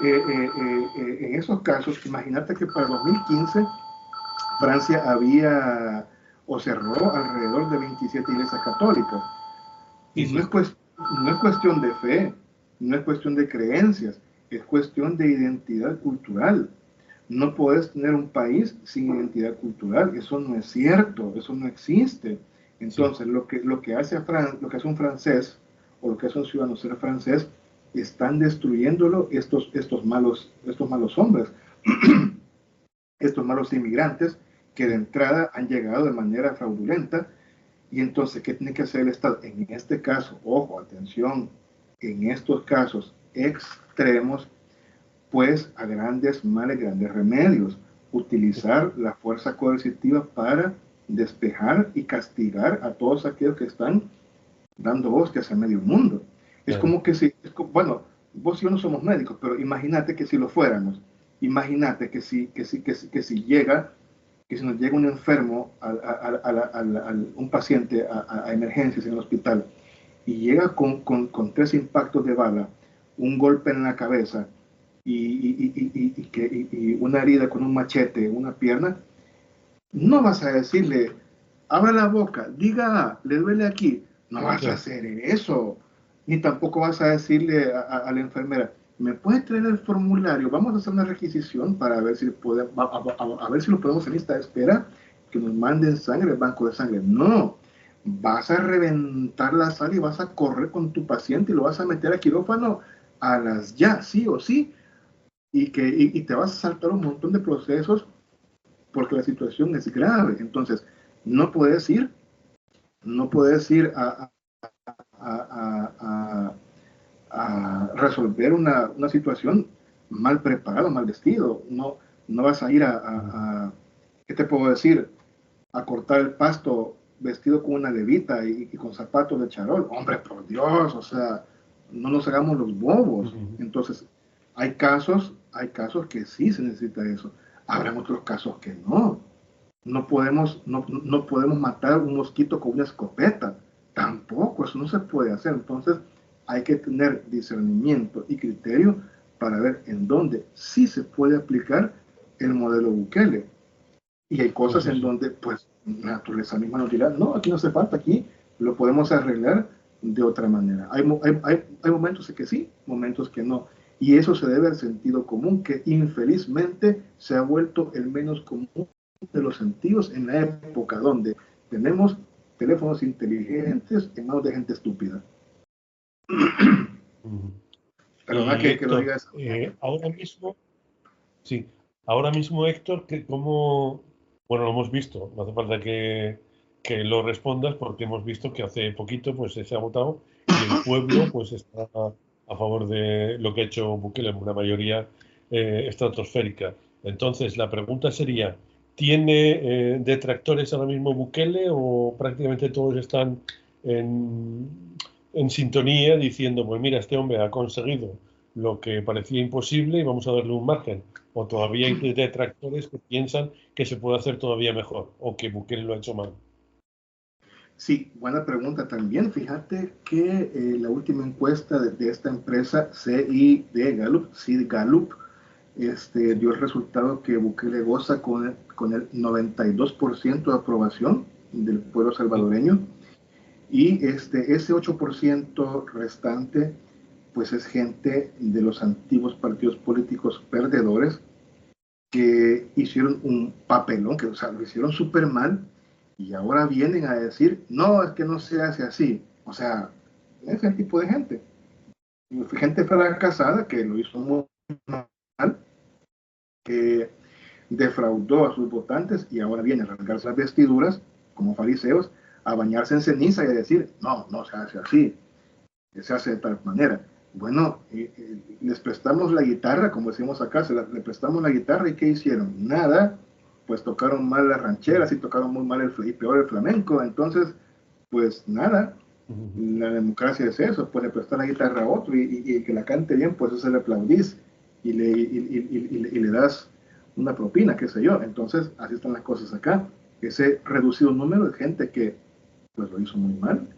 en esos casos, imagínate que para 2015 Francia había o cerró alrededor de 27 iglesias católicas. Y Sí, no es cuestión de fe, no es cuestión de creencias, es cuestión de identidad cultural. No puedes tener un país sin identidad cultural, eso no es cierto, eso no existe. Entonces, sí. lo que hace un francés o lo que hace un ciudadano ser francés, están destruyéndolo estos malos hombres, estos malos inmigrantes que de entrada han llegado de manera fraudulenta. Y entonces, ¿qué tiene que hacer el Estado? En este caso, ojo, atención, en estos casos extremos, pues a grandes males, grandes remedios, utilizar la fuerza coercitiva para despejar y castigar a todos aquellos que están dando hostias a medio mundo. Es Claro. como que si, bueno, vos y yo no somos médicos, pero imagínate que si lo fuéramos, imagínate que si llega, que si nos llega un enfermo, un paciente a emergencias en el hospital, y llega con 3 impactos de bala, un golpe en la cabeza y una herida con un machete en una pierna, no vas a decirle, abra la boca, diga, le duele aquí. No vas a hacer eso. Ni tampoco vas a decirle a la enfermera, ¿me puede traer el formulario? Vamos a hacer una requisición para ver si, a ver si lo podemos en lista de espera, que nos manden sangre, el banco de sangre. No, vas a reventar la sala y vas a correr con tu paciente y lo vas a meter a quirófano a las ya, sí o sí, y te vas a saltar un montón de procesos porque la situación es grave. Entonces, no puedes ir a resolver una situación mal preparado, mal vestido. No vas a ir ¿qué te puedo decir? A cortar el pasto vestido con una levita y con zapatos de charol. Hombre, por Dios, o sea, no nos hagamos los bobos. Entonces, hay casos que sí se necesita eso. Habrá otros casos que no. No podemos matar un mosquito con una escopeta. Tampoco, eso no se puede hacer. Entonces, hay que tener discernimiento y criterio para ver en dónde sí se puede aplicar el modelo Bukele. Y hay cosas en donde, pues, la naturaleza misma nos dirá, no, aquí no hace falta, aquí lo podemos arreglar de otra manera. Hay momentos en que sí, momentos que no. Y eso se debe al sentido común, que infelizmente se ha vuelto el menos común de los sentidos en la época donde tenemos teléfonos inteligentes en manos de gente estúpida. Perdona que lo diga eso. Ahora mismo, Héctor, bueno, lo hemos visto, no hace falta que lo respondas porque hemos visto que hace poquito pues se ha votado y el pueblo pues está a favor de lo que ha hecho Bukele, una mayoría estratosférica. Entonces, la pregunta sería, ¿tiene detractores ahora mismo Bukele o prácticamente todos están en sintonía diciendo, pues mira, este hombre ha conseguido lo que parecía imposible y vamos a darle un margen? ¿O todavía hay detractores que piensan que se puede hacer todavía mejor o que Bukele lo ha hecho mal? Sí, buena pregunta también. Fíjate que la última encuesta de esta empresa CID Gallup, dio el resultado que Bukele goza con el 92% de aprobación del pueblo salvadoreño, y ese 8% restante pues es gente de los antiguos partidos políticos perdedores que hicieron un papelón, que o sea, lo hicieron súper mal, y ahora vienen a decir, no, es que no se hace así. O sea, es el tipo de gente. Gente fracasada que lo hizo muy mal, que defraudó a sus votantes y ahora viene a arrancarse las vestiduras como fariseos, a bañarse en ceniza y a decir, no, no se hace así, se hace de tal manera. Bueno, les prestamos la guitarra, como decimos acá, le prestamos la guitarra y ¿qué hicieron? Nada, pues tocaron mal las rancheras y tocaron muy mal y peor el flamenco, entonces, pues nada, la democracia es eso, pues le prestar la guitarra a otro y que la cante bien, pues eso le aplaudís y le das una propina, qué sé yo. Entonces, así están las cosas acá. Ese reducido número de gente que pues lo hizo muy mal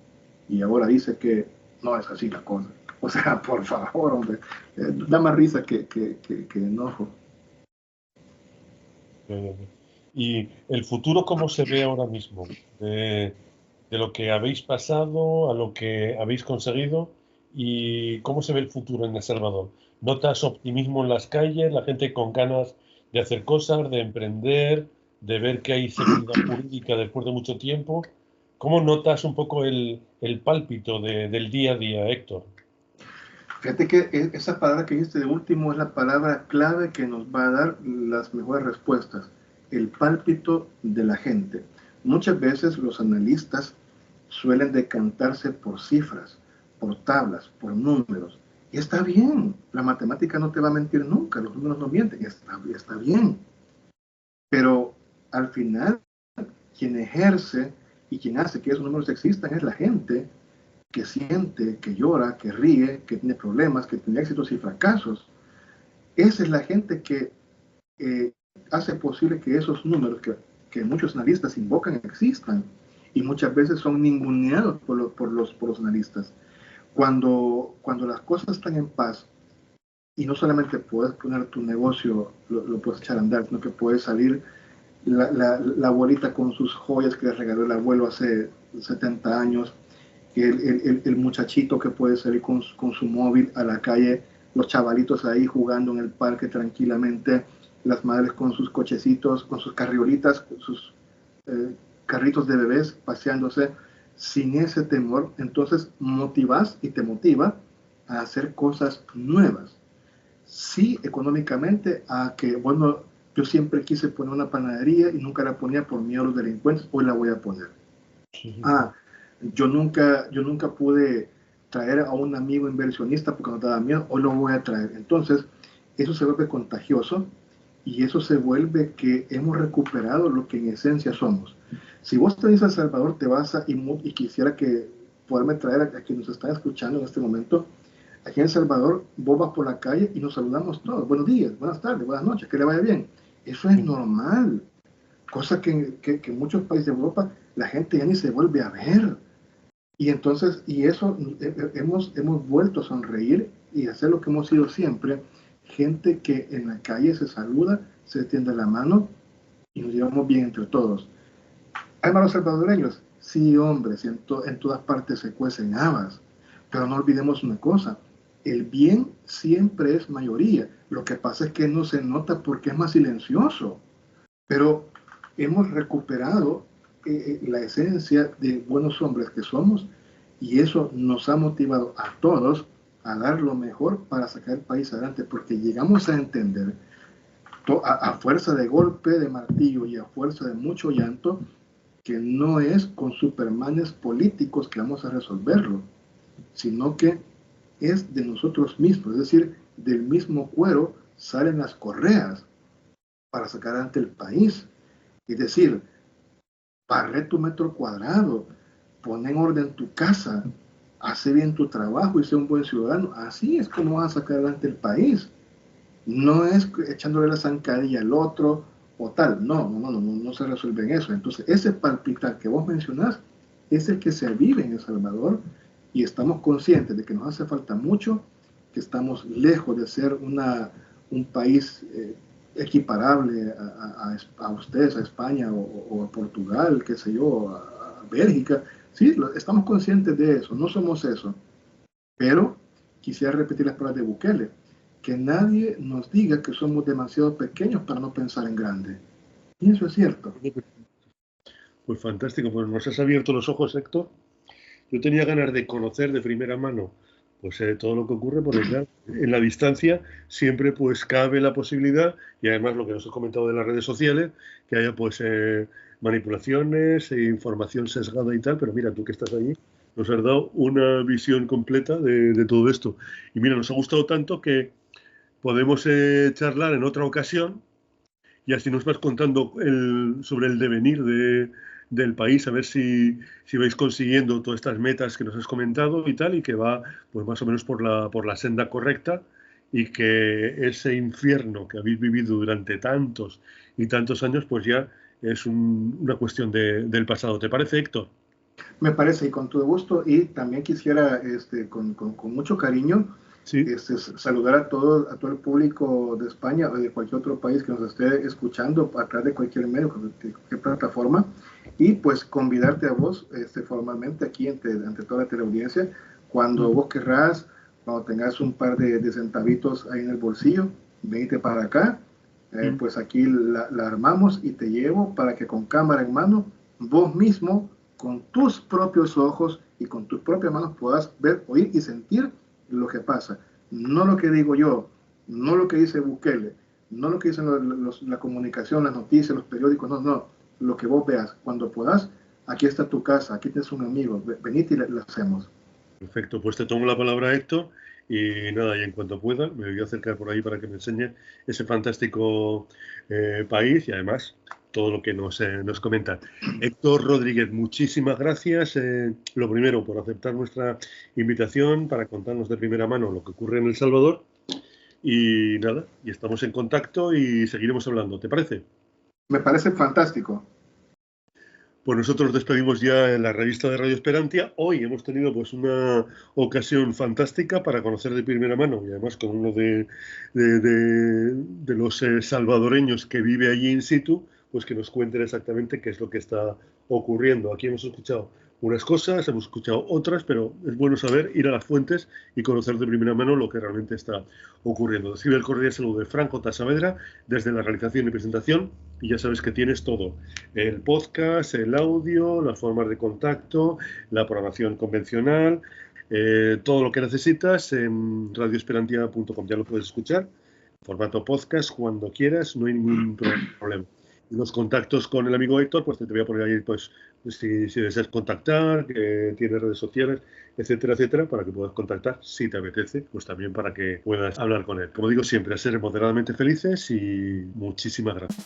y ahora dice que no es así la cosa. O sea, por favor, hombre, da más risa que enojo. ¿Y el futuro cómo se ve ahora mismo? De lo que habéis pasado a lo que habéis conseguido y cómo se ve el futuro en El Salvador. ¿Notas optimismo en las calles, la gente con ganas de hacer cosas, de emprender, de ver que hay seguridad jurídica después de mucho tiempo? ¿Cómo notas un poco el pálpito del día a día, Héctor? Fíjate que esa palabra que dijiste de último es la palabra clave que nos va a dar las mejores respuestas. El pálpito de la gente. Muchas veces los analistas suelen decantarse por cifras, por tablas, por números. Y está bien, la matemática no te va a mentir nunca, los números no mienten, está bien. Pero al final, quien ejerce y quien hace que esos números existan es la gente que siente, que llora, que ríe, que tiene problemas, que tiene éxitos y fracasos. Esa es la gente que hace posible que esos números que muchos analistas invocan existan y muchas veces son ninguneados por los analistas. Cuando las cosas están en paz y no solamente puedes poner tu negocio, lo puedes echar a andar, sino que puedes salir la abuelita con sus joyas que le regaló el abuelo hace 70 años, el muchachito que puede salir con su móvil a la calle, los chavalitos ahí jugando en el parque tranquilamente, las madres con sus cochecitos, con sus carriolitas, con sus carritos de bebés paseándose sin ese temor. Entonces motivas y te motiva a hacer cosas nuevas. Sí, económicamente, a que, bueno, yo siempre quise poner una panadería y nunca la ponía por miedo a los delincuentes, hoy la voy a poner. Yo nunca pude traer a un amigo inversionista porque no daba miedo, hoy lo voy a traer. Entonces, eso se vuelve contagioso y eso se vuelve que hemos recuperado lo que en esencia somos. Si vos te dices a El Salvador, te vas y quisiera que poderme traer a quien nos está escuchando en este momento, aquí en El Salvador, vos vas por la calle y nos saludamos todos. Buenos días, buenas tardes, buenas noches, que le vaya bien. Eso es normal. Cosa que en muchos países de Europa la gente ya ni se vuelve a ver. Y entonces, y eso, hemos vuelto a sonreír y hacer lo que hemos sido siempre. Gente que en la calle se saluda, se tiende la mano y nos llevamos bien entre todos. ¿Hay malos salvadoreños? Sí, hombres, en todas partes se cuecen habas. Pero no olvidemos una cosa, el bien siempre es mayoría. Lo que pasa es que no se nota porque es más silencioso. Pero hemos recuperado la esencia de buenos hombres que somos y eso nos ha motivado a todos a dar lo mejor para sacar el país adelante, porque llegamos a entender a fuerza de golpe de martillo y a fuerza de mucho llanto que no es con supermanes políticos que vamos a resolverlo, sino que es de nosotros mismos, es decir, del mismo cuero salen las correas para sacar adelante el país. Es decir, barre tu metro cuadrado, pon en orden tu casa, hace bien tu trabajo y sé un buen ciudadano. Así es como vas a sacar adelante el país. No es echándole la zancadilla al otro o tal. No se resuelve en eso. Entonces, ese palpitar que vos mencionás es el que se vive en El Salvador y estamos conscientes de que nos hace falta mucho, que estamos lejos de ser un país equiparable a ustedes, a España o a Portugal, qué sé yo, a Bélgica. Sí, estamos conscientes de eso, no somos eso. Pero quisiera repetir las palabras de Bukele. que nadie nos diga que somos demasiado pequeños para no pensar en grande. Y eso es cierto. Pues fantástico, pues nos has abierto los ojos, Héctor. Yo tenía ganas de conocer de primera mano pues todo lo que ocurre, porque claro, en la distancia siempre pues cabe la posibilidad, y además lo que nos has comentado de las redes sociales, que haya pues manipulaciones e información sesgada y tal, pero mira, tú que estás allí, nos has dado una visión completa de todo esto. Y mira, nos ha gustado tanto que podemos charlar en otra ocasión, y así nos vas contando sobre el devenir del país, a ver si vais consiguiendo todas estas metas que nos has comentado y tal, y que va pues más o menos por la senda correcta, y que ese infierno que habéis vivido durante tantos y tantos años pues ya es una cuestión del pasado. ¿Te parece, Héctor? Me parece, y con todo gusto, y también quisiera con mucho cariño Sí. Saludar a todo el público de España o de cualquier otro país que nos esté escuchando a través de cualquier medio, de cualquier plataforma, y pues convidarte a vos formalmente aquí ante toda la teleaudiencia, cuando vos querrás, cuando tengas un par de centavitos ahí en el bolsillo, venite para acá, pues aquí la armamos y te llevo para que con cámara en mano, vos mismo, con tus propios ojos y con tus propias manos puedas ver, oír y sentir lo que pasa, no lo que digo yo, no lo que dice Bukele, no lo que dicen la comunicación, las noticias, los periódicos, no, lo que vos veas, cuando puedas, aquí está tu casa, aquí tienes un amigo, venite y lo hacemos. Perfecto, pues te tomo la palabra, Héctor, y nada, y en cuanto pueda, me voy a acercar por ahí para que me enseñe ese fantástico país, y además todo lo que nos comentan. Héctor Rodríguez, muchísimas gracias. Lo primero, por aceptar nuestra invitación para contarnos de primera mano lo que ocurre en El Salvador. Y nada, y estamos en contacto y seguiremos hablando. ¿Te parece? Me parece fantástico. Pues nosotros despedimos ya en la revista de Radio Esperantia. Hoy hemos tenido pues una ocasión fantástica para conocer de primera mano, y además con uno de los salvadoreños que vive allí in situ, pues que nos cuenten exactamente qué es lo que está ocurriendo. Aquí hemos escuchado unas cosas, hemos escuchado otras, pero es bueno saber, ir a las fuentes y conocer de primera mano lo que realmente está ocurriendo. Recibe el cordial saludo de Franco Saavedra desde la realización y presentación, y ya sabes que tienes todo: el podcast, el audio, las formas de contacto, la programación convencional, todo lo que necesitas en radioesperantia.com. Ya lo puedes escuchar en formato podcast cuando quieras, no hay ningún problema. Los contactos con el amigo Héctor, pues te voy a poner ahí, pues si deseas contactar, que tiene redes sociales, etcétera, etcétera, para que puedas contactar, si te apetece, pues también para que puedas hablar con él. Como digo siempre, a ser moderadamente felices, y muchísimas gracias.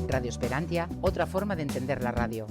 Radio Esperantia, otra forma de entender la radio.